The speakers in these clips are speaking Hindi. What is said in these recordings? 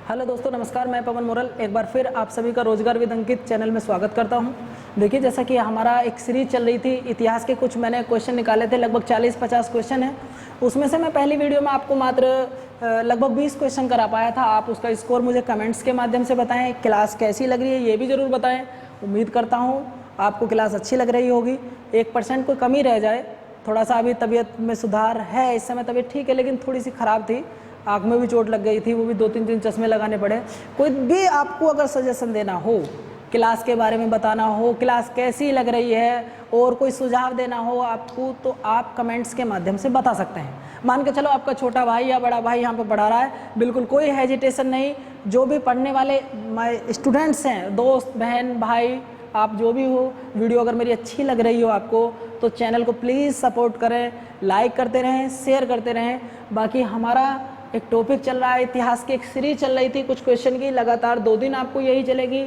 हेलो दोस्तों, नमस्कार। मैं पवन मोरल एक बार फिर आप सभी का रोजगार विद अंकित चैनल में स्वागत करता हूं। देखिए, जैसा कि हमारा एक सीरीज चल रही थी इतिहास के, कुछ मैंने क्वेश्चन निकाले थे, लगभग 40-50 क्वेश्चन हैं। उसमें से मैं पहली वीडियो में आपको मात्र लगभग 20 क्वेश्चन करा पाया था। आप उसका स्कोर मुझे कमेंट्स के माध्यम से बताएं। क्लास कैसी लग रही है ये भी ज़रूर बताएं। उम्मीद करता हूँ आपको क्लास अच्छी लग रही होगी। 1% कोई कमी रह जाए, थोड़ा सा अभी तबीयत में सुधार है, इस समय तबीयत ठीक है, लेकिन थोड़ी सी ख़राब थी, आँख में भी चोट लग गई थी, वो भी 2-3 दिन चश्मे लगाने पड़े। कोई भी आपको अगर सजेशन देना हो, क्लास के बारे में बताना हो, क्लास कैसी लग रही है, और कोई सुझाव देना हो आपको, तो आप कमेंट्स के माध्यम से बता सकते हैं। मान के चलो आपका छोटा भाई या बड़ा भाई यहाँ पे पढ़ा रहा है, बिल्कुल कोई हेजिटेशन नहीं। जो भी पढ़ने वाले स्टूडेंट्स हैं, दोस्त बहन भाई, आप जो भी हो, वीडियो अगर मेरी अच्छी लग रही हो आपको, तो चैनल को प्लीज़ सपोर्ट करें, लाइक करते रहें, शेयर करते रहें। बाकी हमारा एक टॉपिक चल रहा है, इतिहास की एक सीरीज चल रही थी कुछ क्वेश्चन की, लगातार 2 दिन आपको यही चलेगी।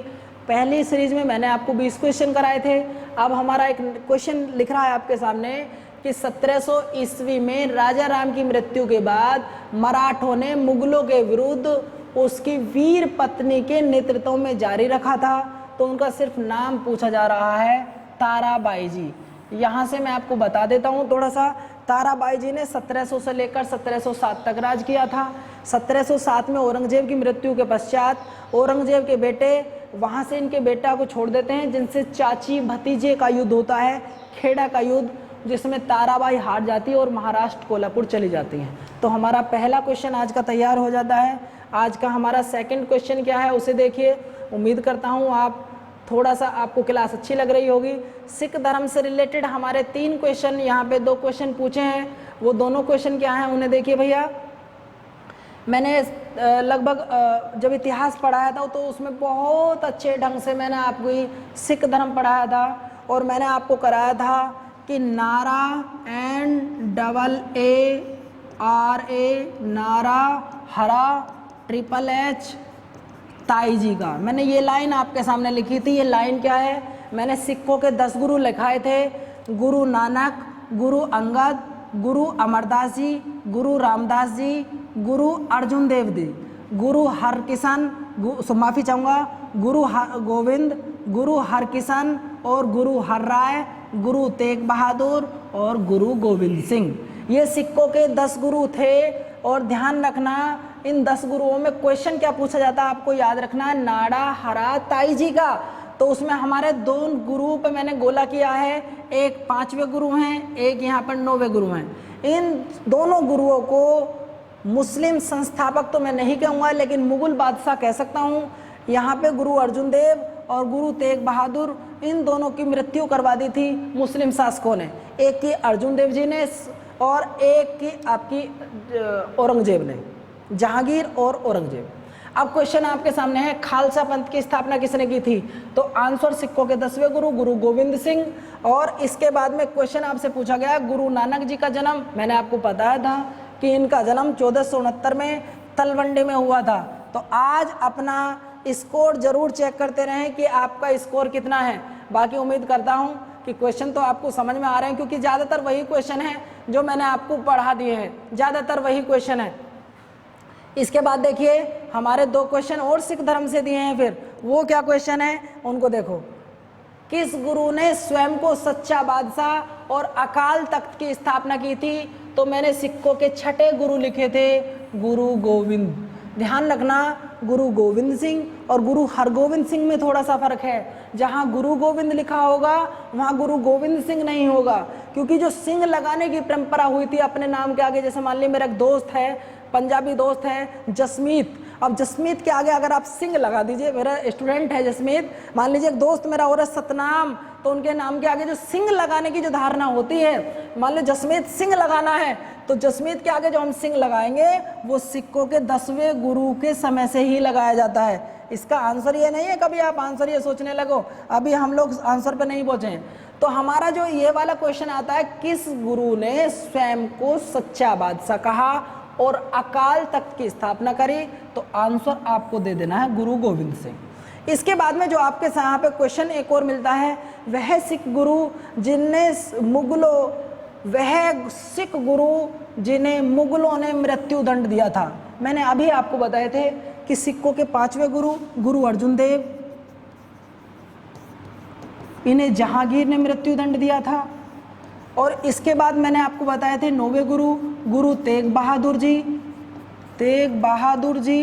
पहली सीरीज में मैंने आपको 20 क्वेश्चन कराए थे। अब हमारा एक क्वेश्चन लिख रहा है आपके सामने कि 1700 ईस्वी में राजा राम की मृत्यु के बाद मराठों ने मुगलों के विरुद्ध उसकी वीर पत्नी के नेतृत्व में जारी रखा था। तो उनका सिर्फ नाम पूछा जा रहा है, ताराबाई जी। यहाँ से मैं आपको बता देता हूँ थोड़ा सा। ताराबाई जी ने 1700 से लेकर 1707 तक राज किया था। 1707 में औरंगजेब की मृत्यु के पश्चात औरंगजेब के बेटे वहाँ से इनके बेटा को छोड़ देते हैं, जिनसे चाची भतीजे का युद्ध होता है, खेड़ा का युद्ध, जिसमें ताराबाई हार जाती है और महाराष्ट्र कोल्हापुर चली जाती हैं। तो हमारा पहला क्वेश्चन आज का तैयार हो जाता है। आज का हमारा सेकंड क्वेश्चन क्या है उसे देखिए। उम्मीद करता हूँ आप थोड़ा सा आपको क्लास अच्छी लग रही होगी। सिख धर्म से रिलेटेड हमारे 3 क्वेश्चन, यहाँ पे 2 क्वेश्चन पूछे हैं। वो दोनों क्वेश्चन क्या हैं उन्हें देखिए भैया। मैंने लगभग जब इतिहास पढ़ाया था तो उसमें बहुत अच्छे ढंग से मैंने आपको सिख धर्म पढ़ाया था, और मैंने आपको कराया था कि नारा NAARA नारा हरा HHH ताई जी का, मैंने ये लाइन आपके सामने लिखी थी। ये लाइन क्या है? मैंने सिखों के 10 गुरु लिखाए थे, गुरु नानक, गुरु अंगद, गुरु अमरदास जी, गुरु रामदास जी, गुरु अर्जुन देव जी, गुरु हरकिशन, माफ़ी चाहूँगा, गुरु गोविंद, गुरु हरकिशन और गुरु हरराय, गुरु तेग बहादुर और गुरु गोविंद सिंह। ये सिखों के 10 गुरु थे। और ध्यान रखना, इन 10 गुरुओं में क्वेश्चन क्या पूछा जाता है आपको याद रखना है, नाड़ा हरा ताई जी का। तो उसमें हमारे 2 गुरु पे मैंने गोला किया है, एक 5वें गुरु हैं, एक यहाँ पर 9वें गुरु हैं। इन दोनों गुरुओं को मुस्लिम संस्थापक तो मैं नहीं कहूँगा, लेकिन मुगल बादशाह कह सकता हूँ। यहाँ पे गुरु अर्जुन देव और गुरु तेग बहादुर, इन दोनों की मृत्यु करवा दी थी मुस्लिम शासकों ने। एक की अर्जुन देव जी ने और एक की आपकी औरंगजेब ने, जहांगीर और औरंगजेब। अब क्वेश्चन आपके सामने है, खालसा पंथ की स्थापना किसने की थी? तो आंसर सिखों के 10वें गुरु, गुरु गोविंद सिंह। और इसके बाद में क्वेश्चन आपसे पूछा गया गुरु नानक जी का जन्म। मैंने आपको बताया था कि इनका जन्म 1469 में तलवंडी में हुआ था। तो आज अपना स्कोर जरूर चेक करते रहें कि आपका स्कोर कितना है। बाकी उम्मीद करता हूँ कि क्वेश्चन तो आपको समझ में आ रहे हैं, क्योंकि ज़्यादातर वही क्वेश्चन है जो मैंने आपको पढ़ा दिए हैं, ज़्यादातर वही क्वेश्चन है। इसके बाद देखिए हमारे 2 क्वेश्चन और सिख धर्म से दिए हैं। फिर वो क्या क्वेश्चन है उनको देखो। किस गुरु ने स्वयं को सच्चा बादशाह और अकाल तख्त की स्थापना की थी? तो मैंने सिखों के 6ठे गुरु लिखे थे, गुरु गोविंद। ध्यान रखना, गुरु गोविंद सिंह और गुरु हरगोविंद सिंह में थोड़ा सा फर्क है। जहाँ गुरु गोविंद लिखा होगा वहाँ गुरु गोविंद सिंह नहीं होगा, क्योंकि जो सिंह लगाने की परंपरा हुई थी अपने नाम के आगे, जैसे मान लीजिए मेरा एक दोस्त है, पंजाबी दोस्त है जसमीत। अब जसमीत के आगे अगर आप सिंह लगा दीजिए, मेरा स्टूडेंट है जसमीत, मान लीजिए एक दोस्त मेरा और है सतनाम, तो उनके नाम के आगे जो सिंह लगाने की जो धारणा होती है, मान लो जसमीत सिंह लगाना है, तो जसमीत के आगे जो हम सिंह लगाएंगे वो सिखों के 10वें गुरु के समय से ही लगाया जाता है। इसका आंसर ये नहीं है कभी आप आंसर ये सोचने लगो, अभी हम लोग आंसर पे नहीं पहुंचे हैं। तो हमारा जो ये वाला क्वेश्चन आता है, किस गुरु ने स्वयं को सच्चा बादशाह कहा और अकाल तख्त की स्थापना करी? तो आंसर आपको दे देना है गुरु गोविंद सिंह। इसके बाद में जो आपके यहाँ पे क्वेश्चन एक और मिलता है, वह सिख गुरु जिन्हें मुगलों ने मृत्यु दंड दिया था। मैंने अभी आपको बताए थे कि सिक्कों के 5वें गुरु गुरु अर्जुन देव, इन्हें जहांगीर ने मृत्युदंड दिया था। और इसके बाद मैंने आपको बताए थे 9वें गुरु गुरु तेग बहादुर जी। तेग बहादुर जी,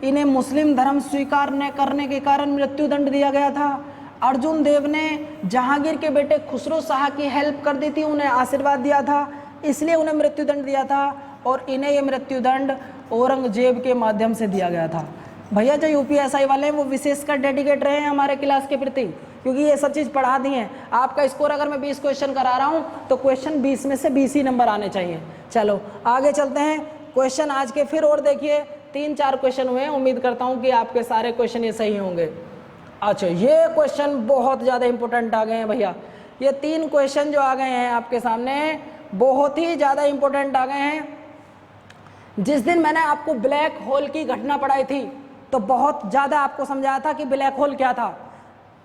इन्हें मुस्लिम धर्म स्वीकार न करने के कारण मृत्युदंड दिया गया था। अर्जुन देव ने जहांगीर के बेटे खुसरो शाह की हेल्प कर दी थी, उन्हें आशीर्वाद दिया था, इसलिए उन्हें मृत्युदंड दिया था। और इन्हें ये मृत्युदंड औरंगजेब के माध्यम से दिया गया था। भैया जो यूपीएसआई वाले हैं वो विशेषकर डेडिकेट रहे हैं हमारे क्लास के प्रति, क्योंकि ये सब चीज़ पढ़ा दी हैं। आपका स्कोर अगर मैं 20 क्वेश्चन करा रहा हूँ तो क्वेश्चन 20 में से 20 ही नंबर आने चाहिए। चलो आगे चलते हैं। क्वेश्चन आज के फिर और देखिए 3-4 क्वेश्चन हुए हैं, उम्मीद करता हूँ कि आपके सारे क्वेश्चन ये सही होंगे। अच्छा, ये क्वेश्चन बहुत ज़्यादा इंपॉर्टेंट आ गए हैं भैया। ये 3 क्वेश्चन जो आ गए हैं आपके सामने बहुत ही ज़्यादा इंपॉर्टेंट आ गए हैं। जिस दिन मैंने आपको ब्लैक होल की घटना पढ़ाई थी तो बहुत ज़्यादा आपको समझाया था कि ब्लैक होल क्या था।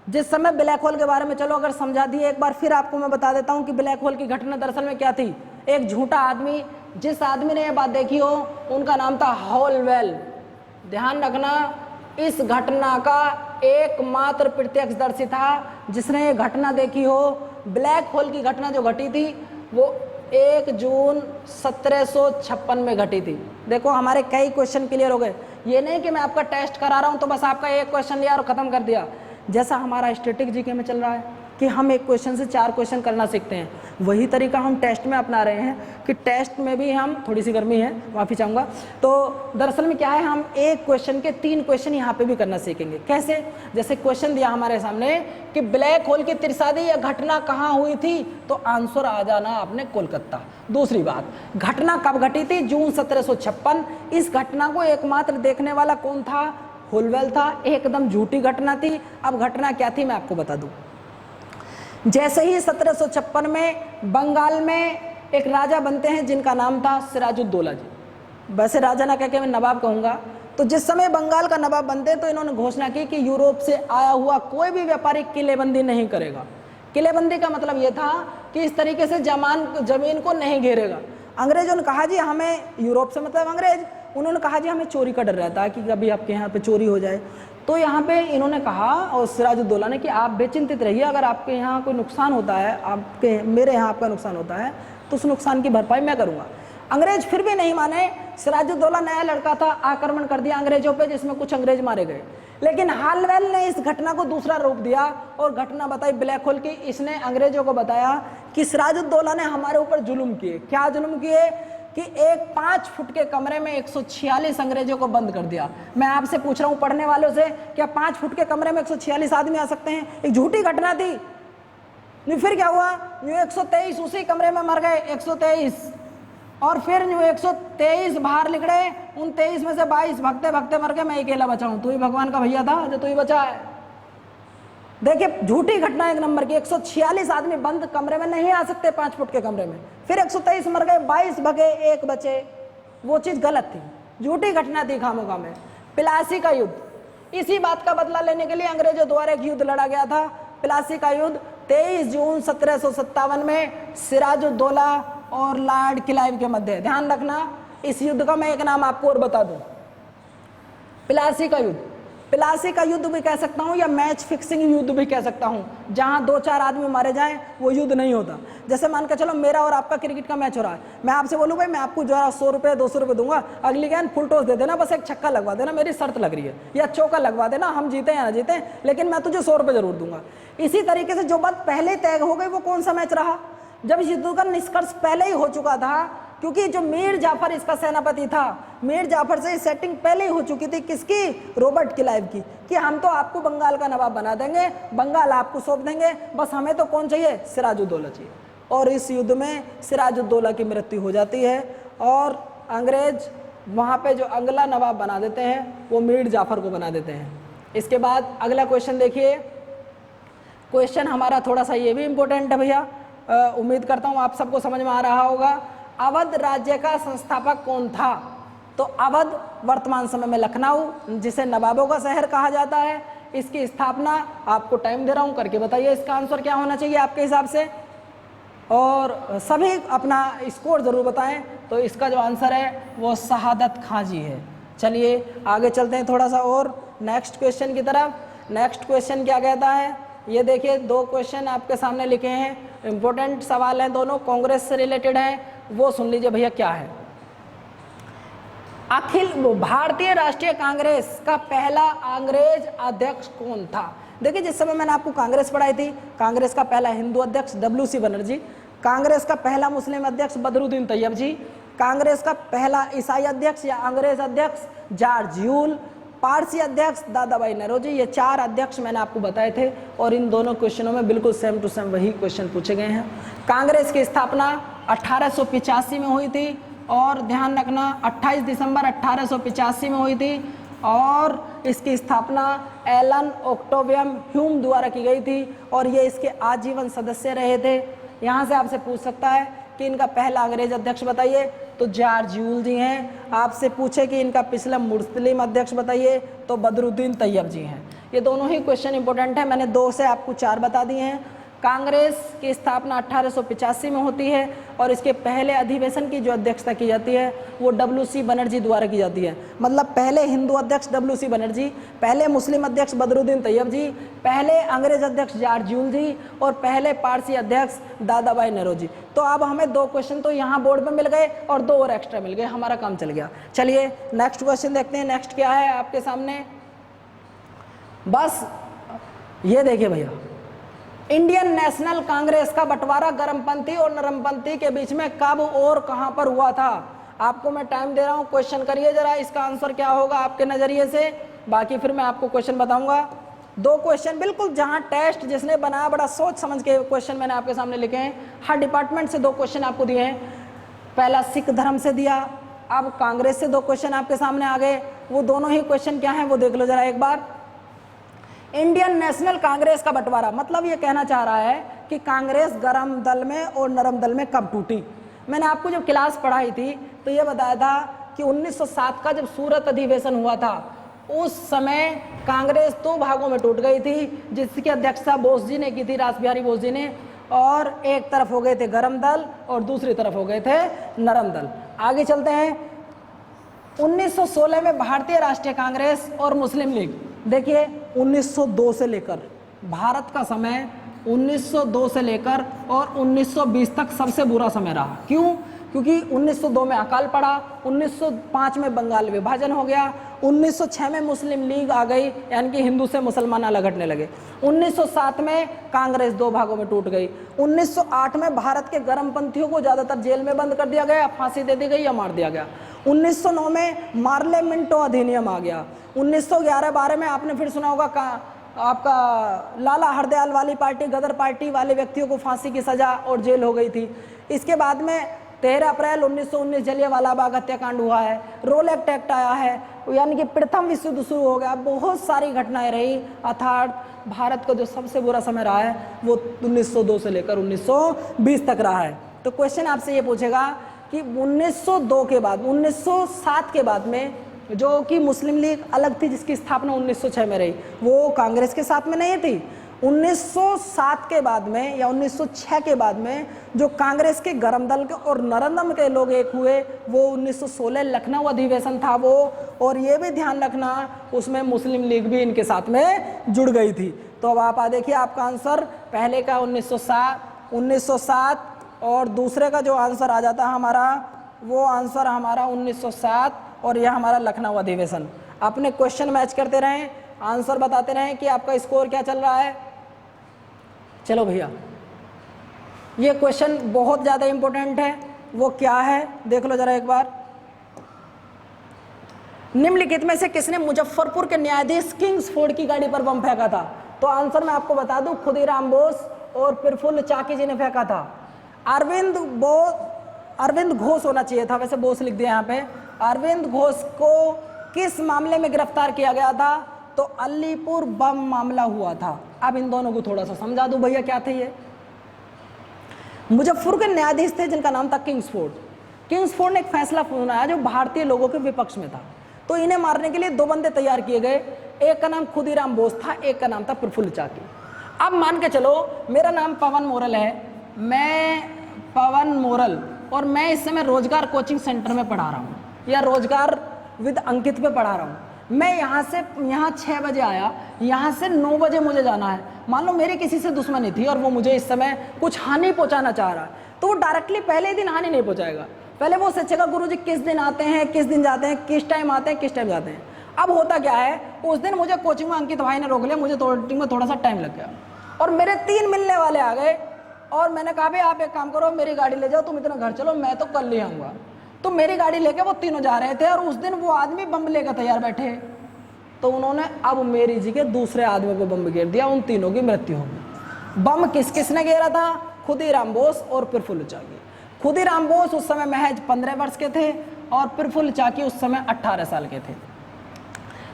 जिस समय ब्लैक होल के बारे में चलो अगर समझा दिए, एक बार फिर आपको मैं बता देता हूँ कि ब्लैक होल की घटना दरअसल में क्या थी। एक झूठा आदमी, जिस आदमी ने ये बात देखी हो उनका नाम था हॉलवेल। ध्यान रखना, इस घटना का एकमात्र प्रत्यक्षदर्शी था जिसने ये घटना देखी हो। ब्लैक होल की घटना जो घटी थी वो 1 जून 1756 में घटी थी। देखो हमारे कई क्वेश्चन क्लियर हो गए। ये नहीं कि मैं आपका टेस्ट करा रहा हूँ तो बस आपका एक क्वेश्चन लिया और ख़त्म कर दिया। जैसा हमारा स्टैटिक जीके में चल रहा है कि हम एक क्वेश्चन से 4 क्वेश्चन करना सीखते हैं, वही तरीका हम टेस्ट में अपना रहे हैं कि टेस्ट में भी हम, थोड़ी सी गर्मी है माफ़ी चाहूँगा, तो दरअसल में क्या है, हम एक क्वेश्चन के 3 क्वेश्चन यहाँ पे भी करना सीखेंगे। कैसे? जैसे क्वेश्चन दिया हमारे सामने कि ब्लैक होल की त्रिशादी या घटना कहाँ हुई थी, तो आंसर आ जाना आपने कोलकाता। दूसरी बात, घटना कब घटी थी? जून 1756। इस घटना को एकमात्र देखने वाला कौन था? होलवेल था। एकदम झूठी घटना थी। अब घटना क्या थी मैं आपको बता दूं। जैसे ही 1756 में बंगाल में एक राजा बनते हैं जिनका नाम था सिराजुद्दौला जी। वैसे राजा ना कह के मैं नवाब कहूँगा। तो जिस समय बंगाल का नवाब बनते हैं तो इन्होंने घोषणा की कि यूरोप से आया हुआ कोई भी व्यापारी किलेबंदी नहीं करेगा। किलेबंदी का मतलब ये था कि इस तरीके से जमीन को नहीं घेरेगा। अंग्रेजों ने कहा जी हमें, यूरोप से मतलब अंग्रेज, उन्होंने कहा जी हमें चोरी का डर रहता है कि कभी आपके यहाँ पे चोरी हो जाए। तो यहाँ पे इन्होंने कहा, और सिराजुद्दौला ने, कि आप बेचिंतित रहिए, अगर आपके यहाँ कोई नुकसान होता है, आपके मेरे यहाँ आपका नुकसान होता है तो उस नुकसान की भरपाई मैं करूँगा। अंग्रेज फिर भी नहीं माने। सिराजुद्दौला नया लड़का था, आक्रमण कर दिया अंग्रेजों पे, जिसमें कुछ अंग्रेज मारे गए। लेकिन हालवेल ने इस घटना को दूसरा रूप दिया और घटना बताई ब्लैक होल की। इसने अंग्रेजों को बताया कि सिराजुद्दौला ने हमारे ऊपर जुल्म किए। क्या जुल्म किए? कि एक 5 फुट के कमरे में 146 अंग्रेजों को बंद कर दिया। मैं आपसे पूछ रहा हूँ पढ़ने वालों से, क्या 5 फुट के कमरे में 146 आदमी आ सकते हैं? एक झूठी घटना थी। फिर क्या हुआ? 123 उसी कमरे में मर गए, 123। और फिर 123 बाहर निकले, उन 23 में से 22 भगते भगते मर गए। मैं अकेला बचा हूँ। तू ही भगवान का भैया था जो तू ही बचा है। देखिए झूठी घटना एक नंबर की। 146 आदमी बंद कमरे में नहीं आ सकते 5 फुट के कमरे में। फिर 123 मर गए, 22 भगे, 1 बचे। वो चीज़ गलत थी, झूठी घटना थी खामोखा में। प्लासी का युद्ध, इसी बात का बदला लेने के लिए अंग्रेजों द्वारा एक युद्ध लड़ा गया था। प्लासी का युद्ध 23 जून 1757 में सिराजुद्दौला और लॉर्ड क्लाइव के मध्य। ध्यान रखना, इस युद्ध का मैं एक नाम आपको और बता दूं, प्लासी का युद्ध। प्लासी का युद्ध भी कह सकता हूं या मैच फिक्सिंग युद्ध भी कह सकता हूं। जहां 2-4 आदमी मारे जाएं वो युद्ध नहीं होता। जैसे मान के चलो मेरा और आपका क्रिकेट का मैच हो रहा है, मैं आपसे बोलूं भाई मैं आपको जो है 100 रुपये 200 रुपये दूंगा, अगली गेंद फुल टॉस दे देना, बस एक छक्का लगवा देना, मेरी शर्त लग रही है, या चौका लगवा देना, हम जीते या ना जीते, लेकिन मैं तुझे 100 रुपये जरूर दूंगा। इसी तरीके से जो बात पहले तय हो गई वो कौन सा मैच रहा? जब इस युद्ध का निष्कर्ष पहले ही हो चुका था, क्योंकि जो मीर जाफर इसका सेनापति था, मीर जाफर से सेटिंग पहले ही हो चुकी थी। किसकी? रॉबर्ट क्लाइव की, कि हम तो आपको बंगाल का नवाब बना देंगे, बंगाल आपको सौंप देंगे, बस हमें तो कौन चाहिए? सिराजुद्दौला चाहिए। और इस युद्ध में सिराजुद्दौला की मृत्यु हो जाती है और अंग्रेज वहाँ पे जो अगला नवाब बना देते हैं वो मीर जाफर को बना देते हैं। इसके बाद अगला क्वेश्चन देखिए। क्वेश्चन हमारा थोड़ा सा ये भी इम्पोर्टेंट है भैया, उम्मीद करता हूँ आप सबको समझ में आ रहा होगा। अवध राज्य का संस्थापक कौन था? तो अवध वर्तमान समय में लखनऊ, जिसे नवाबों का शहर कहा जाता है, इसकी स्थापना, आपको टाइम दे रहा हूँ, करके बताइए इसका आंसर क्या होना चाहिए आपके हिसाब से, और सभी अपना स्कोर जरूर बताएं। तो इसका जो आंसर है वो शहादत खां जी है। चलिए आगे चलते हैं थोड़ा सा और नेक्स्ट क्वेश्चन की तरफ। नेक्स्ट क्वेश्चन क्या कहता है, ये देखिए 2 क्वेश्चन आपके सामने लिखे हैं, इंपॉर्टेंट सवाल हैं दोनों, कांग्रेस से रिलेटेड हैं, वो सुन लीजिए भैया क्या है। भारतीय राष्ट्रीय कांग्रेस का पहला अंग्रेज अध्यक्ष कौन था? देखिए जिस समय मैंने आपको कांग्रेस पढ़ाई थी, कांग्रेस का पहला हिंदू अध्यक्ष WC बनर्जी, कांग्रेस का पहला मुस्लिम अध्यक्ष बदरुद्दीन तैयब जी, कांग्रेस का पहला ईसाई अध्यक्ष या अंग्रेज अध्यक्ष जॉर्ज यूल, पारसी अध्यक्ष दादा भाई नौरोजी। ये 4 अध्यक्ष मैंने आपको बताए थे और इन दोनों क्वेश्चनों में बिल्कुल सेम टू सेम वही क्वेश्चन पूछे गए हैं। कांग्रेस की स्थापना 1885 में हुई थी और ध्यान रखना 28 दिसंबर 1885 में हुई थी और इसकी स्थापना एलन ऑक्टेवियम ह्यूम द्वारा की गई थी और ये इसके आजीवन सदस्य रहे थे। यहाँ से आपसे पूछ सकता है कि इनका पहला अंग्रेज अध्यक्ष बताइए, तो जॉर्ज यूल जी हैं। आपसे पूछे कि इनका पिछला मुस्लिम अध्यक्ष बताइए, तो बदरुद्दीन तैयब जी हैं। ये दोनों ही क्वेश्चन इंपॉर्टेंट है, मैंने 2 से आपको 4 बता दिए हैं। कांग्रेस की स्थापना 1885 में होती है और इसके पहले अधिवेशन की जो अध्यक्षता की जाती है वो WC बनर्जी द्वारा की जाती है। मतलब पहले हिंदू अध्यक्ष WC बनर्जी, पहले मुस्लिम अध्यक्ष बदरुद्दीन तैयब जी, पहले अंग्रेज अध्यक्ष जॉर्ज यूल जी और पहले पारसी अध्यक्ष दादा भाई नौरोजी। तो अब हमें 2 क्वेश्चन तो यहाँ बोर्ड पर मिल गए और 2 और एक्स्ट्रा मिल गए, हमारा काम चल गया। चलिए नेक्स्ट क्वेश्चन देखते हैं। नेक्स्ट क्या है आपके सामने, बस ये देखिए भैया, इंडियन नेशनल कांग्रेस का बंटवारा गर्मपंथी और नरमपंथी के बीच में कब और कहां पर हुआ था? आपको मैं टाइम दे रहा हूं, क्वेश्चन करिए जरा, इसका आंसर क्या होगा आपके नजरिए से, बाकी फिर मैं आपको क्वेश्चन बताऊंगा। 2 क्वेश्चन बिल्कुल जहां टेस्ट जिसने बनाया बड़ा सोच समझ के क्वेश्चन मैंने आपके सामने लिखे हैं। हर डिपार्टमेंट से 2 क्वेश्चन आपको दिए हैं। पहला सिख धर्म से दिया, अब कांग्रेस से 2 क्वेश्चन आपके सामने आ गए। वो दोनों ही क्वेश्चन क्या है वो देख लो जरा एक बार। इंडियन नेशनल कांग्रेस का बंटवारा, मतलब ये कहना चाह रहा है कि कांग्रेस गर्म दल में और नरम दल में कब टूटी। मैंने आपको जब क्लास पढ़ाई थी तो ये बताया था कि 1907 का जब सूरत अधिवेशन हुआ था उस समय कांग्रेस 2 भागों में टूट गई थी, जिसकी अध्यक्षता बोस जी ने की थी, रास बिहारी बोस जी ने, और एक तरफ हो गए थे गर्म दल और दूसरी तरफ हो गए थे नरम दल। आगे चलते हैं। 1916 में भारतीय राष्ट्रीय कांग्रेस और मुस्लिम लीग, देखिए 1902 से लेकर भारत का समय 1902 से लेकर और 1920 तक सबसे बुरा समय रहा। क्यों? क्योंकि 1902 में अकाल पड़ा, 1905 में बंगाल विभाजन हो गया, 1906 में मुस्लिम लीग आ गई, यानी कि हिंदू से मुसलमान अलग हटने लगे। 1907 में कांग्रेस 2 भागों में टूट गई। 1908 में भारत के गर्मपंथियों को ज़्यादातर जेल में बंद कर दिया गया, फांसी दे दी गई या मार दिया गया। 1909 में मार्ले मिंटो अधिनियम आ गया। 1911-12 में आपने फिर सुना होगा आपका लाला हरदयाल वाली पार्टी, गदर पार्टी वाले व्यक्तियों को फांसी की सजा और जेल हो गई थी। इसके बाद में 13 अप्रैल 1919 जलियांवाला बाग हत्याकांड हुआ है, रोल एक्ट आया है, यानी कि प्रथम विश्व युद्ध शुरू हो गया। बहुत सारी घटनाएं रही, अर्थात भारत का जो सबसे बुरा समय रहा है वो 1902 से लेकर 1920 तक रहा है। तो क्वेश्चन आपसे ये पूछेगा कि 1902 के बाद 1907 के बाद में जो कि मुस्लिम लीग अलग थी जिसकी स्थापना 1906 में रही, वो कांग्रेस के साथ में नहीं थी। 1907 के बाद में या 1906 के बाद में जो कांग्रेस के गर्म दल के और नरम दल के लोग एक हुए वो 1916 लखनऊ अधिवेशन था वो, और ये भी ध्यान रखना उसमें मुस्लिम लीग भी इनके साथ में जुड़ गई थी। तो अब आप देखिए आपका आंसर पहले का 1907 और दूसरे का जो आंसर आ जाता है हमारा वो आंसर हमारा 1907 और यह हमारा लखनऊ अधिवेशन। अपने क्वेश्चन मैच करते रहें, आंसर बताते रहें कि आपका स्कोर क्या चल रहा है। चलो भैया, ये क्वेश्चन बहुत ज़्यादा इंपॉर्टेंट है, वो क्या है देख लो जरा एक बार। निम्नलिखित में से किसने मुजफ्फरपुर के न्यायाधीश किंग्सफोर्ड की गाड़ी पर बम फेंका था? तो आंसर मैं आपको बता दूं, खुदीराम बोस और प्रफुल्ल चाकी जी ने फेंका था। अरविंद घोष होना चाहिए था, वैसे बोस लिख दिया यहाँ पे। अरविंद घोष को किस मामले में गिरफ्तार किया गया था? तो अलीपुर बम मामला हुआ था। अब इन दोनों को थोड़ा सा समझा दूं भैया क्या थे ये। मुजफ्फरपुर के न्यायाधीश थे जिनका नाम था किंग्सफोर्ड। किंग्सफोर्ड ने एक फैसला सुनाया जो भारतीय लोगों के विपक्ष में था, तो इन्हें मारने के लिए 2 बंदे तैयार किए गए। एक का नाम खुदीराम बोस था, एक का नाम था प्रफुल्ल चाकी। अब मान के चलो मेरा नाम पवन मोरल है, मैं पवन मोरल, और मैं इस समय रोजगार कोचिंग सेंटर में पढ़ा रहा हूँ या रोजगार विद अंकित पे पढ़ा रहा हूँ। मैं यहाँ 6 बजे आया, यहाँ से 9 बजे मुझे जाना है। मान लो मेरी किसी से दुश्मनी थी और वो मुझे इस समय कुछ हानि पहुँचाना चाह रहा है, तो वो डायरेक्टली पहले ही दिन हानि नहीं पहुँचाएगा। पहले वो सोचेगा गुरुजी किस दिन आते हैं, किस दिन जाते हैं, किस टाइम आते हैं, किस टाइम जाते हैं। अब होता क्या है, उस दिन मुझे कोचिंग में अंकित भाई ने रोक लिया, मुझे कोचिंग में थोड़ा सा टाइम लग गया और मेरे 3 मिलने वाले आ गए और मैंने कहा भाई आप एक काम करो, मेरी गाड़ी ले जाओ, तुम इतना घर चलो, मैं तो कल ले आऊँगा। तो मेरी गाड़ी लेके वो तीनों जा रहे थे और उस दिन वो आदमी बम लेकर तैयार बैठे, तो उन्होंने अब मेरी जी के दूसरे आदमी पे बम गिर दिया, उन तीनों की मृत्यु हो गई। बम किस किस ने गिरा था? खुदीराम बोस और प्रफुल्ल चाकी। खुदीराम बोस उस समय महज 15 वर्ष के थे और प्रफुल्ल चाकी उस समय 18 साल के थे।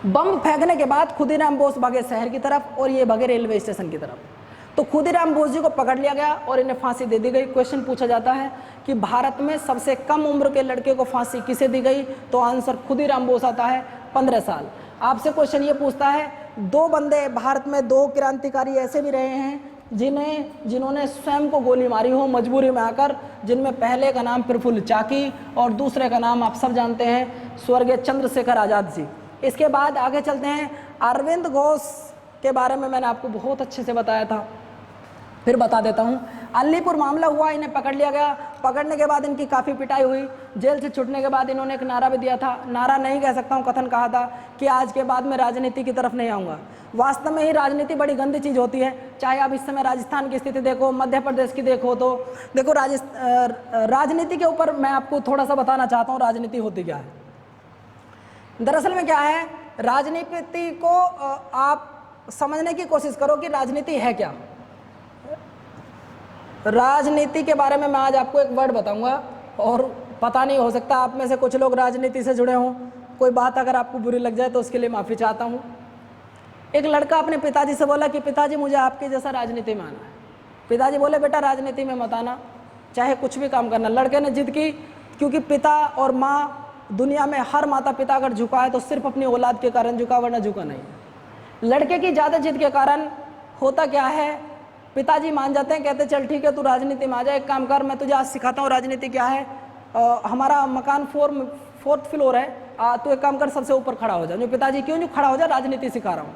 बम फेंकने के बाद खुदीराम बोस भागे शहर की तरफ और ये भागे रेलवे स्टेशन की तरफ। तो खुदीराम बोस जी को पकड़ लिया गया और इन्हें फांसी दे दी गई। क्वेश्चन पूछा जाता है कि भारत में सबसे कम उम्र के लड़के को फांसी किसे दी गई, तो आंसर खुदीराम बोस आता है, 15 साल। आपसे क्वेश्चन ये पूछता है, 2 बंदे भारत में 2 क्रांतिकारी ऐसे भी रहे हैं जिन्होंने स्वयं को गोली मारी हो मजबूरी में आकर, जिनमें पहले का नाम प्रफुल्ल चाकी और दूसरे का नाम आप सब जानते हैं स्वर्गीय चंद्रशेखर आज़ाद जी। इसके बाद आगे चलते हैं, अरविंद घोष के बारे में मैंने आपको बहुत अच्छे से बताया था, फिर बता देता हूँ। अलीपुर मामला हुआ, इन्हें पकड़ लिया गया। पकड़ने के बाद इनकी काफ़ी पिटाई हुई। जेल से छूटने के बाद इन्होंने एक नारा भी दिया था, नारा नहीं कह सकता हूँ, कथन कहा था कि आज के बाद मैं राजनीति की तरफ नहीं आऊँगा। वास्तव में ही राजनीति बड़ी गंदी चीज़ होती है। चाहे आप इस समय राजस्थान की स्थिति देखो, मध्य प्रदेश की देखो, तो देखो राजनीति के ऊपर मैं आपको थोड़ा सा बताना चाहता हूँ राजनीति होती क्या है। दरअसल में क्या है, राजनीति को आप समझने की कोशिश करो कि राजनीति है क्या। राजनीति के बारे में मैं आज आपको एक वर्ड बताऊंगा और पता नहीं, हो सकता आप में से कुछ लोग राजनीति से जुड़े हों, कोई बात अगर आपको बुरी लग जाए तो उसके लिए माफ़ी चाहता हूँ। एक लड़का अपने पिताजी से बोला कि पिताजी मुझे आपके जैसा राजनीति में आना है। पिताजी बोले बेटा राजनीति में मत आना, चाहे कुछ भी काम करना। लड़के ने जिद की, क्योंकि पिता और माँ, दुनिया में हर माता पिता अगर झुका है तो सिर्फ अपनी औलाद के कारण झुका, वरना झुका नहीं। लड़के की ज़्यादा जिद के कारण होता क्या है, पिताजी मान जाते हैं, कहते चल ठीक है तू राजनीति में आ जा, एक काम कर मैं तुझे आज सिखाता हूँ राजनीति क्या है। हमारा मकान 4th फ्लोर है, तो एक काम कर सबसे ऊपर खड़ा हो जा। जो पिताजी क्यों जो खड़ा हो जा, राजनीति सिखा रहा हूँ।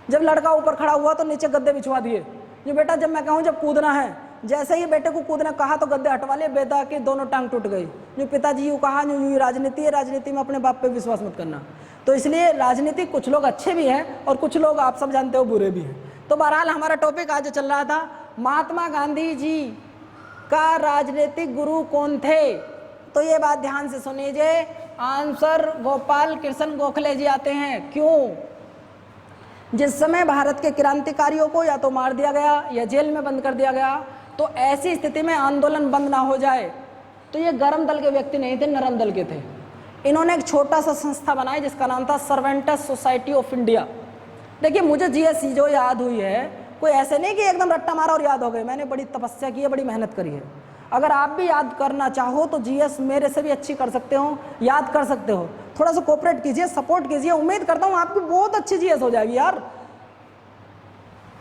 जब लड़का ऊपर खड़ा हुआ तो नीचे गद्दे बिछवा दिए। जो बेटा जब मैं कहूँ जब कूदना है, जैसे ही बेटे को कूदना कहा तो गद्दे हटवा लिए, बेटा की दोनों टांग टूट गई। जो पिताजी यूँ कहा, यूँ राजनीति है, राजनीति में अपने बाप पे विश्वास मत करना। तो इसलिए राजनीति कुछ लोग अच्छे भी हैं और कुछ लोग आप सब जानते हो बुरे भी हैं। तो बहरहाल हमारा टॉपिक आज चल रहा था, महात्मा गांधी जी का राजनीतिक गुरु कौन थे। तो ये बात ध्यान से सुनिए, आंसर गोपाल कृष्ण गोखले जी आते हैं। क्यों? जिस समय भारत के क्रांतिकारियों को या तो मार दिया गया या जेल में बंद कर दिया गया, तो ऐसी स्थिति में आंदोलन बंद ना हो जाए, तो ये गर्म दल के व्यक्ति नहीं थे, नरम दल के थे। इन्होंने एक छोटा सा संस्था बनाई जिसका नाम था सर्वेंटस सोसाइटी ऑफ इंडिया। देखिए मुझे जीएस जो याद हुई है, कोई ऐसे नहीं कि एकदम रट्टा मारा और याद हो गए। मैंने बड़ी तपस्या की है, बड़ी मेहनत करी है। अगर आप भी याद करना चाहो तो जीएस मेरे से भी अच्छी कर सकते हो, याद कर सकते हो। थोड़ा सा कोऑपरेट कीजिए, सपोर्ट कीजिए, उम्मीद करता हूँ आपकी बहुत अच्छी जीएस हो जाएगी यार।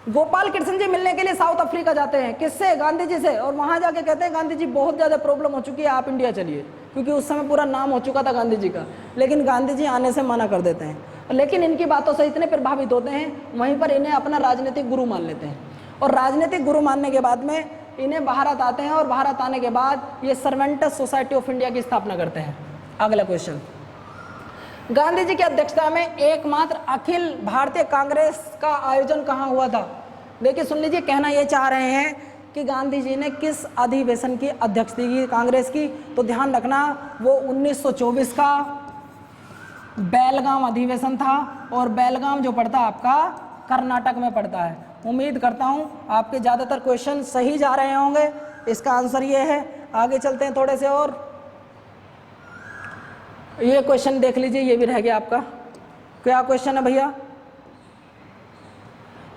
गोपाल कृष्ण जी मिलने के लिए साउथ अफ्रीका जाते हैं, किससे? गांधी जी से। और वहां जाके कहते हैं गांधी जी बहुत ज़्यादा प्रॉब्लम हो चुकी है, आप इंडिया चलिए, क्योंकि उस समय पूरा नाम हो चुका था गांधी जी का। लेकिन गांधी जी आने से मना कर देते हैं, लेकिन इनकी बातों से इतने प्रभावित होते हैं, वहीं पर इन्हें अपना राजनीतिक गुरु मान लेते हैं। और राजनीतिक गुरु मानने के बाद में इन्हें भारत आते हैं और भारत आने के बाद ये सर्वेंटस सोसाइटी ऑफ इंडिया की स्थापना करते हैं। अगला क्वेश्चन, गांधी जी की अध्यक्षता में एकमात्र अखिल भारतीय कांग्रेस का आयोजन कहाँ हुआ था? देखिए सुन लीजिए, कहना ये चाह रहे हैं कि गांधी जी ने किस अधिवेशन की अध्यक्षता की कांग्रेस की, तो ध्यान रखना वो 1924 का बेलगाम अधिवेशन था। और बेलगाम जो पड़ता है आपका कर्नाटक में पड़ता है। उम्मीद करता हूँ आपके ज़्यादातर क्वेश्चन सही जा रहे होंगे। इसका आंसर ये है। आगे चलते हैं थोड़े से, और ये क्वेश्चन देख लीजिए, ये भी रह गया आपका। क्या क्वेश्चन है भैया?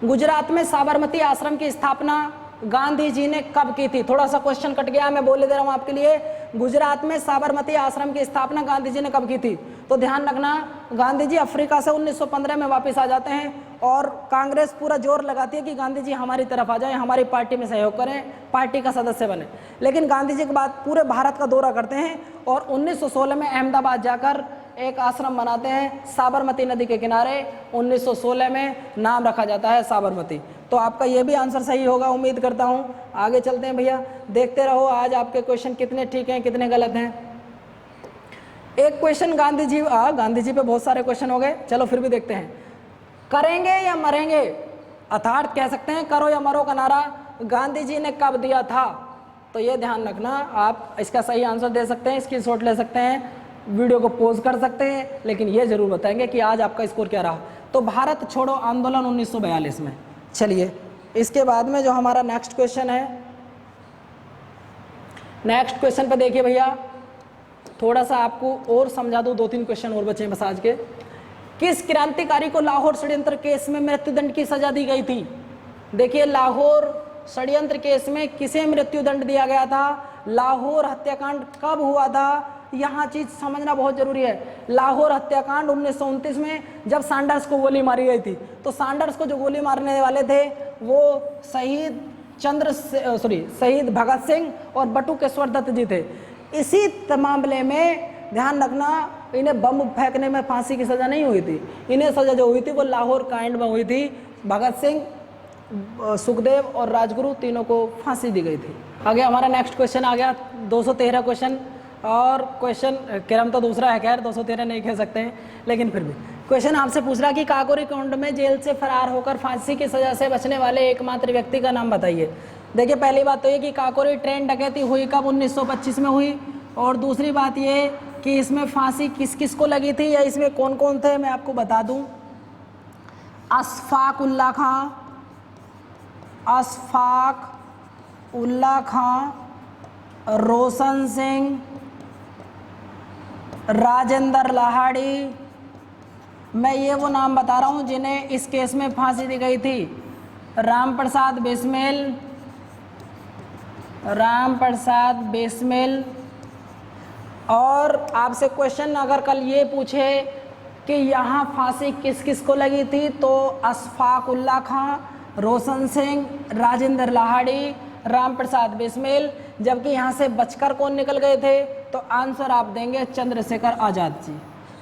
गुजरात में साबरमती आश्रम की स्थापना गांधी जी ने कब की थी? थोड़ा सा क्वेश्चन कट गया, मैं बोल दे रहा हूं आपके लिए। गुजरात में साबरमती आश्रम की स्थापना गांधी जी ने कब की थी? तो ध्यान रखना, गांधी जी अफ्रीका से 1915 में वापस आ जाते हैं और कांग्रेस पूरा जोर लगाती है कि गांधी जी हमारी तरफ आ जाएं, हमारी पार्टी में सहयोग करें, पार्टी का सदस्य बने। लेकिन गांधी जी के बाद पूरे भारत का दौरा करते हैं और 1916 में अहमदाबाद जाकर एक आश्रम बनाते हैं साबरमती नदी के किनारे, 1916 में नाम रखा जाता है साबरमती। तो आपका ये भी आंसर सही होगा उम्मीद करता हूँ। आगे चलते हैं भैया, देखते रहो आज आपके क्वेश्चन कितने ठीक हैं कितने गलत हैं। एक क्वेश्चन गांधी जी पे बहुत सारे क्वेश्चन हो गए, चलो फिर भी देखते हैं। करेंगे या मरेंगे, अर्थात कह सकते हैं करो या मरो का नारा गांधी जी ने कब दिया था? तो ये ध्यान रखना, आप इसका सही आंसर दे सकते हैं, स्क्रीनशॉट ले सकते हैं, वीडियो को पॉज कर सकते हैं, लेकिन ये जरूर बताएंगे कि आज आपका स्कोर क्या रहा। तो भारत छोड़ो आंदोलन 1942 में। चलिए इसके बाद में जो हमारा नेक्स्ट क्वेश्चन है, नेक्स्ट क्वेश्चन पे देखिए भैया, थोड़ा सा आपको और समझा दूं, 2-3 क्वेश्चन और बचे हैं बस आज के। किस क्रांतिकारी को लाहौर षड्यंत्र केस में मृत्युदंड की सजा दी गई थी? देखिए लाहौर षड्यंत्र केस में किसे मृत्युदंड दिया गया था? लाहौर हत्याकांड कब हुआ था? यहाँ चीज समझना बहुत जरूरी है। लाहौर हत्याकांड 1929 में जब सैंडर्स को गोली मारी गई थी, तो सैंडर्स को जो गोली मारने वाले थे वो शहीद भगत सिंह और बटू केशवर दत्त जी थे। इसी मामले में ध्यान रखना, इन्हें बम फेंकने में फांसी की सजा नहीं हुई थी, इन्हें सजा जो हुई थी वो लाहौर कांड में हुई थी। भगत सिंह, सुखदेव और राजगुरु तीनों को फांसी दी गई थी। आगे हमारा नेक्स्ट क्वेश्चन आ गया, 213 क्वेश्चन। और क्वेश्चन क्रम तो दूसरा है, खैर 213 नहीं कह सकते हैं, लेकिन फिर भी क्वेश्चन आपसे पूछ रहा कि काकोरी कांड में जेल से फरार होकर फांसी की सजा से बचने वाले एकमात्र व्यक्ति का नाम बताइए। देखिए पहली बात तो ये कि काकोरी ट्रेन डकैती हुई कब? 1925 में हुई। और दूसरी बात ये कि इसमें फांसी किस किस को लगी थी या इसमें कौन कौन थे, मैं आपको बता दूं। अशफाक उल्ला खां, रोशन सिंह, राजेंद्र लाहाड़ी, मैं ये वो नाम बता रहा हूँ जिन्हें इस केस में फांसी दी गई थी। राम प्रसाद बिस्मिल। और आपसे क्वेश्चन अगर कल ये पूछे कि यहाँ फांसी किस किस को लगी थी, तो अशफाक उल्ला खां, रोशन सिंह, राजेंद्र लाहाड़ी, राम प्रसाद बिस्मिल। जबकि यहाँ से बचकर कौन निकल गए थे? तो आंसर आप देंगे चंद्रशेखर आज़ाद जी।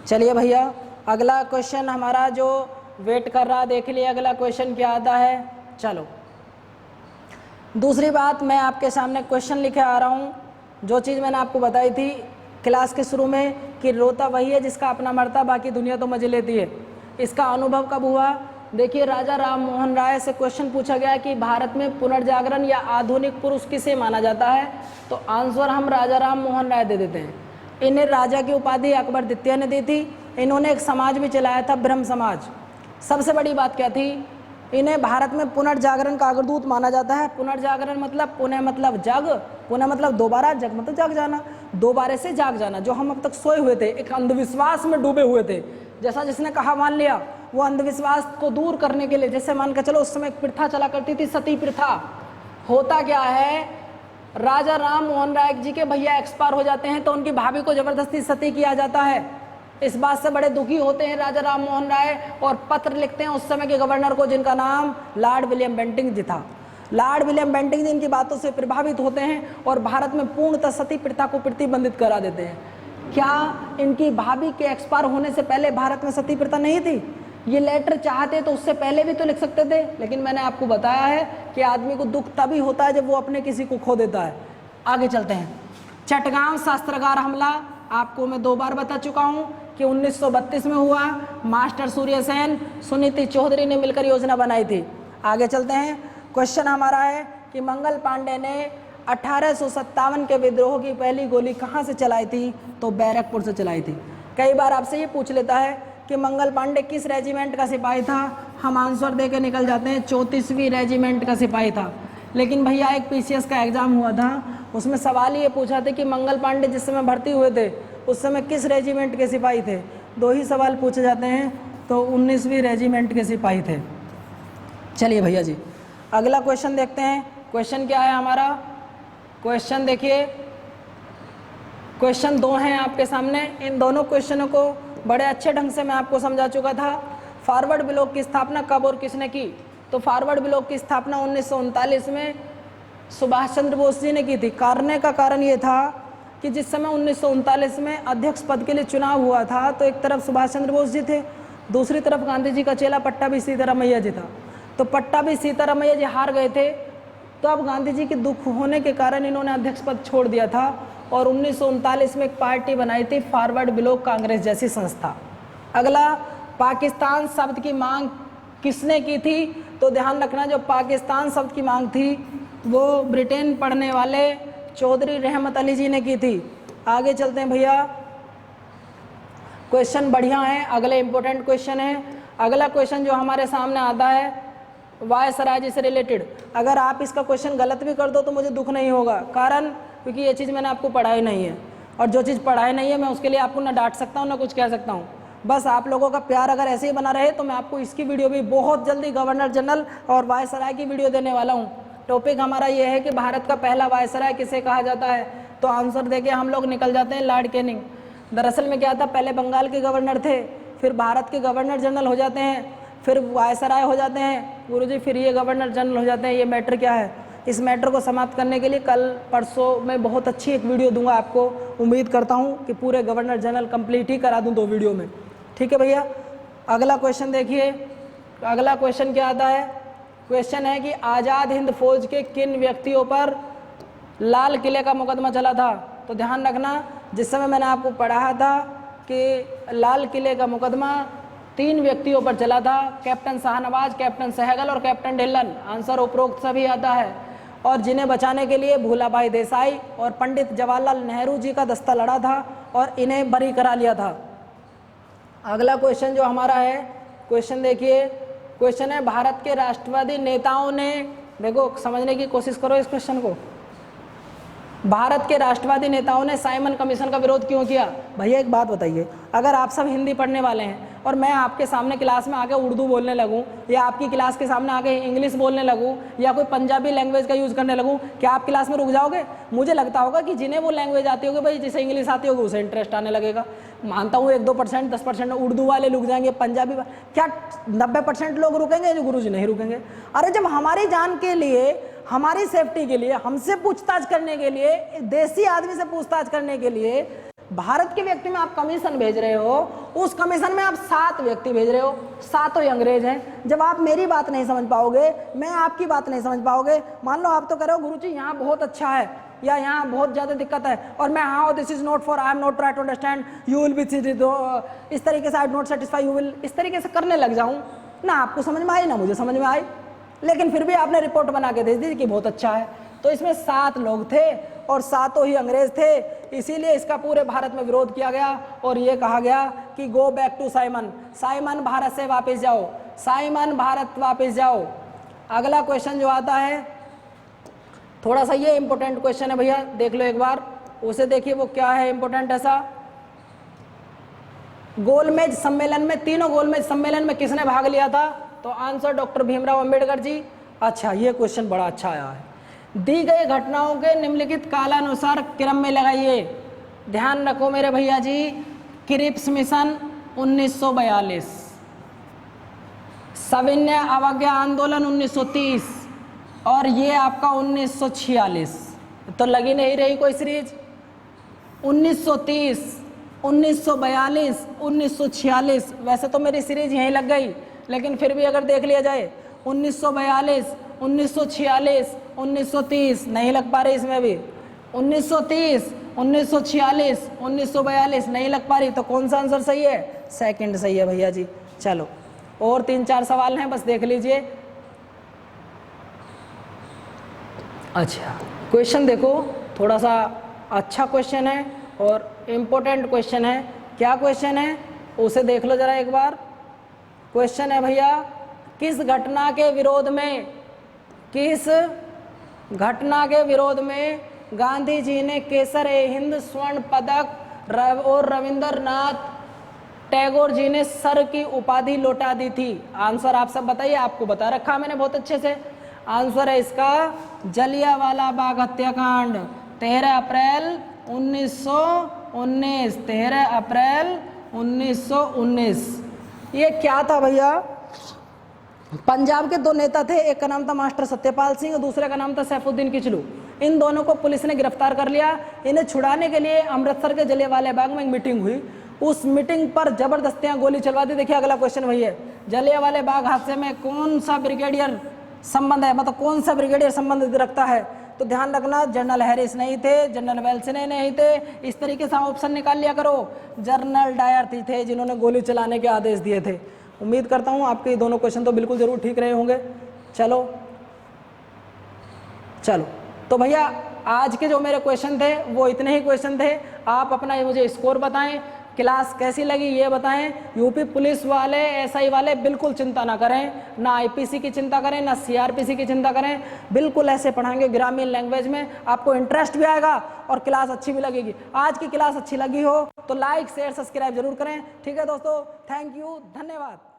चलिए भैया अगला क्वेश्चन हमारा जो वेट कर रहा, देख लिए अगला क्वेश्चन क्या आता है। चलो दूसरी बात, मैं आपके सामने क्वेश्चन लिखे आ रहा हूँ। जो चीज़ मैंने आपको बताई थी क्लास के शुरू में कि रोता वही है जिसका अपना मरता, बाकी दुनिया तो मजे लेती है, इसका अनुभव कब हुआ? देखिए राजा राम मोहन राय से क्वेश्चन पूछा गया कि भारत में पुनर्जागरण या आधुनिक पुरुष किसे माना जाता है? तो आंसर हम राजा राम मोहन राय दे देते हैं। इन्हें राजा की उपाधि अकबर द्वितीय ने दी थी। इन्होंने एक समाज भी चलाया था, ब्रह्म समाज। सबसे बड़ी बात क्या थी? इन्हें भारत में पुनर्जागरण का अग्रदूत माना जाता है। पुनर्जागरण मतलब पुनः मतलब जग, पुनः मतलब दोबारा, जग मतलब जाग जाना, दोबारे से जाग जाना। जो हम अब तक सोए हुए थे, एक अंधविश्वास में डूबे हुए थे, जैसा जिसने कहा मान लिया, वो अंधविश्वास को दूर करने के लिए, जैसे मान के चलो उस समय एक प्रथा चला करती थी, सती प्रथा। होता क्या है, राजा राम मोहन राय जी के भैया एक्सपायर हो जाते हैं तो उनकी भाभी को जबरदस्ती सती किया जाता है। इस बात से बड़े दुखी होते हैं राजा राम मोहन राय और पत्र लिखते हैं उस समय के गवर्नर को, जिनका नाम लॉर्ड विलियम बेंटिंक जी था। लॉर्ड विलियम बेंटिंक जी इनकी बातों से प्रभावित होते हैं और भारत में पूर्णतः सती प्रथा को प्रतिबंधित करा देते हैं। क्या इनकी भाभी के एक्सपायर होने से पहले भारत में सती प्रथा नहीं थी? ये लेटर चाहते तो उससे पहले भी तो लिख सकते थे, लेकिन मैंने आपको बताया है कि आदमी को दुख तभी होता है जब वो अपने किसी को खो देता है। आगे चलते हैं। चटगांव शस्त्रागार हमला आपको मैं 2 बार बता चुका हूँ कि 1932 में हुआ। मास्टर सूर्यसेन, सुनीति चौधरी ने मिलकर योजना बनाई थी। आगे चलते हैं। क्वेश्चन हमारा है कि मंगल पांडे ने 1857 के विद्रोह की पहली गोली कहाँ से चलाई थी? तो बैरकपुर से चलाई थी। कई बार आपसे ये पूछ लेता है कि मंगल पांडे किस रेजिमेंट का सिपाही था? हम आंसर दे के निकल जाते हैं 34वीं रेजिमेंट का सिपाही था। लेकिन भैया एक पीसीएस का एग्जाम हुआ था, उसमें सवाल ये पूछा था कि मंगल पांडे जिस समय भर्ती हुए थे उस समय किस रेजिमेंट के सिपाही थे? 2 ही सवाल पूछे जाते हैं, तो 19वीं रेजिमेंट के सिपाही थे। चलिए भैया जी अगला क्वेश्चन देखते हैं। क्वेश्चन क्या है हमारा? क्वेश्चन देखिए, क्वेश्चन 2 हैं आपके सामने। इन दोनों क्वेश्चनों को बड़े अच्छे ढंग से मैं आपको समझा चुका था। फॉरवर्ड ब्लॉक की स्थापना कब और किसने की? तो फॉरवर्ड ब्लॉक की स्थापना 1939 में सुभाष चंद्र बोस जी ने की थी। करने का कारण ये था कि जिस समय 1939 में अध्यक्ष पद के लिए चुनाव हुआ था तो एक तरफ सुभाष चंद्र बोस जी थे, दूसरी तरफ गांधी जी का चेला पट्टाभी सीतारामैया जी था। तो पट्टाभी सीतारामैया जी हार गए थे, तो अब गांधी जी के दुख होने के कारण इन्होंने अध्यक्ष पद छोड़ दिया था और 1939 में एक पार्टी बनाई थी फॉरवर्ड ब्लॉक कांग्रेस जैसी संस्था। अगला, पाकिस्तान शब्द की मांग किसने की थी? तो ध्यान रखना, जो पाकिस्तान शब्द की मांग थी वो ब्रिटेन पढ़ने वाले चौधरी रहमत अली जी ने की थी। आगे चलते हैं भैया, क्वेश्चन बढ़िया है, अगले इंपॉर्टेंट क्वेश्चन है। अगला क्वेश्चन जो हमारे सामने आता है वायसराय जी से रिलेटेड। अगर आप इसका क्वेश्चन गलत भी कर दो तो मुझे दुख नहीं होगा, कारण क्योंकि ये चीज़ मैंने आपको पढ़ाई नहीं है, और जो चीज़ पढ़ाई नहीं है मैं उसके लिए आपको ना डांट सकता हूँ ना कुछ कह सकता हूँ। बस आप लोगों का प्यार अगर ऐसे ही बना रहे तो मैं आपको इसकी वीडियो भी बहुत जल्दी गवर्नर जनरल और वायसराय की वीडियो देने वाला हूँ। टॉपिक हमारा ये है कि भारत का पहला वायसराय किसे कहा जाता है, तो आंसर देके हम लोग निकल जाते हैं लॉर्ड कैनिंग। दरअसल में क्या था, पहले बंगाल के गवर्नर थे, फिर भारत के गवर्नर जनरल हो जाते हैं, फिर वायसराय हो जाते हैं गुरुजी, फिर ये गवर्नर जनरल हो जाते हैं। ये मैटर क्या है, इस मैटर को समाप्त करने के लिए कल परसों में बहुत अच्छी एक वीडियो दूंगा आपको। उम्मीद करता हूँ कि पूरे गवर्नर जनरल कंप्लीट ही करा दूँ 2 वीडियो में। ठीक है भैया, अगला क्वेश्चन देखिए। अगला क्वेश्चन क्या आता है, क्वेश्चन है कि आज़ाद हिंद फौज के किन व्यक्तियों पर लाल किले का मुकदमा चला था? तो ध्यान रखना, जिस समय मैंने आपको पढ़ाया था कि लाल किले का मुकदमा 3 व्यक्तियों पर चला था, कैप्टन शाहनवाज, कैप्टन सहगल और कैप्टन ढिल्लन। आंसर उपरोक्त सभी आता है। और जिन्हें बचाने के लिए भूलाभाई देसाई और पंडित जवाहरलाल नेहरू जी का दस्ता लड़ा था और इन्हें बरी करा लिया था। अगला क्वेश्चन जो हमारा है, क्वेश्चन देखिए, क्वेश्चन है भारत के राष्ट्रवादी नेताओं ने, देखो समझने की कोशिश करो इस क्वेश्चन को, भारत के राष्ट्रवादी नेताओं ने साइमन कमीशन का विरोध क्यों किया? भैया एक बात बताइए, अगर आप सब हिंदी पढ़ने वाले हैं और मैं आपके सामने क्लास में आके उर्दू बोलने लगूं या आपकी क्लास के सामने आके इंग्लिश बोलने लगूं या कोई पंजाबी लैंग्वेज का यूज़ करने लगूं, क्या आप क्लास में रुक जाओगे? मुझे लगता होगा कि जिन्हें वो लैंग्वेज आती होगी, भाई जिसे इंग्लिश आती होगी उसे इंटरेस्ट आने लगेगा। मानता हूँ 1-2%, 10% उर्दू वाले रुक जाएंगे, पंजाबी क्या 90% लोग रुकेंगे जो गुरुजी नहीं रुकेंगे? अरे जब हमारी जान के लिए, हमारी सेफ्टी के लिए, हमसे पूछताछ करने के लिए, देसी आदमी से पूछताछ करने के लिए भारत के व्यक्ति में आप कमीशन भेज रहे हो, उस कमीशन में आप 7 व्यक्ति भेज रहे हो, 7 ही अंग्रेज हैं। जब आप मेरी बात नहीं समझ पाओगे, मैं आपकी बात नहीं समझ पाओगे, मान लो आप तो कह रहे हो गुरुजी यहाँ बहुत अच्छा है या यहाँ बहुत ज़्यादा दिक्कत है, और मैं हाँ this is not for, I am not try to understand, you will be इस तरीके से, I am not satisfy, you will, इस तरीके से करने लग जाऊँ ना, आपको समझ में आई ना मुझे समझ में आई, लेकिन फिर भी आपने रिपोर्ट बना के दे दी कि बहुत अच्छा है। तो इसमें 7 लोग थे और 7 ही अंग्रेज थे, इसीलिए इसका पूरे भारत में विरोध किया गया और ये कहा गया कि go back to Simon, Simon Bharat से वापस जाओ, साइमन भारत वापस जाओ। अगला क्वेश्चन जो आता है, थोड़ा सा ये इंपॉर्टेंट क्वेश्चन है भैया, देख लो एक बार, उसे देखिए वो क्या है इंपॉर्टेंट ऐसा। गोलमेज सम्मेलन में, तीनों गोलमेज सम्मेलन में किसने भाग लिया था? तो आंसर डॉक्टर भीमराव अंबेडकर जी। अच्छा, ये क्वेश्चन बड़ा अच्छा आया है। दी गई घटनाओं के निम्नलिखित कालानुसार क्रम में लगाइए। ध्यान रखो मेरे भैया जी, क्रिप्स मिशन 1942, सविनय अवज्ञा आंदोलन 1930 और ये आपका 1946, तो लगी नहीं रही कोई सीरीज। 1930, 1942, 1946, वैसे तो मेरी सीरीज यहीं लग गई, लेकिन फिर भी अगर देख लिया जाए 1942, 1946, 1930 नहीं लग पा रही इसमें भी, 1930, 1946, 1942 नहीं लग पा रही, तो कौन सा आंसर सही है? सेकंड सही है भैया जी। चलो और 3-4 सवाल हैं, बस देख लीजिए। अच्छा क्वेश्चन देखो, थोड़ा सा अच्छा क्वेश्चन है और इम्पोर्टेंट क्वेश्चन है। क्या क्वेश्चन है उसे देख लो जरा एक बार। क्वेश्चन है भैया, किस घटना के विरोध में, किस घटना के विरोध में गांधी जी ने केसर-ए-हिंद स्वर्ण पदक और रविंद्रनाथ टैगोर जी ने सर की उपाधि लौटा दी थी? आंसर आप सब बताइए, आपको बता रखा मैंने बहुत अच्छे से। आंसर है इसका जलियांवाला बाग हत्याकांड, 13 अप्रैल 1919, 13 अप्रैल 1919। ये क्या था भैया? पंजाब के 2 नेता थे, एक का नाम था मास्टर सत्यपाल सिंह और दूसरे का नाम था सैफुद्दीन किचलू। इन दोनों को पुलिस ने गिरफ्तार कर लिया। इन्हें छुड़ाने के लिए अमृतसर के जलियांवाला बाग में एक मीटिंग हुई, उस मीटिंग पर जबरदस्तियां गोली चलवा दी। देखिए अगला क्वेश्चन वही है, जलियांवाला बाग हादसे में कौन सा ब्रिगेडियर संबंध है, मतलब कौन सा ब्रिगेडियर संबंध रखता है? तो ध्यान रखना, जनरल हैरिस नहीं थे, जनरल वेल्सने नहीं थे, इस तरीके से ऑप्शन निकाल लिया करो। जनरल डायर थे जिन्होंने गोली चलाने के आदेश दिए थे। उम्मीद करता हूं आपके ये दोनों क्वेश्चन तो बिल्कुल जरूर ठीक रहे होंगे। चलो तो भैया आज के जो मेरे क्वेश्चन थे वो इतने ही क्वेश्चन थे। आप अपना मुझे स्कोर बताएं, क्लास कैसी लगी ये बताएं। यूपी पुलिस वाले एसआई वाले बिल्कुल चिंता ना करें, ना आईपीसी की चिंता करें, ना सीआरपीसी की चिंता करें, बिल्कुल ऐसे पढ़ाएंगे ग्रामीण लैंग्वेज में, आपको इंटरेस्ट भी आएगा और क्लास अच्छी भी लगेगी। आज की क्लास अच्छी लगी हो तो लाइक शेयर सब्सक्राइब जरूर करें। ठीक है दोस्तों, थैंक यू, धन्यवाद।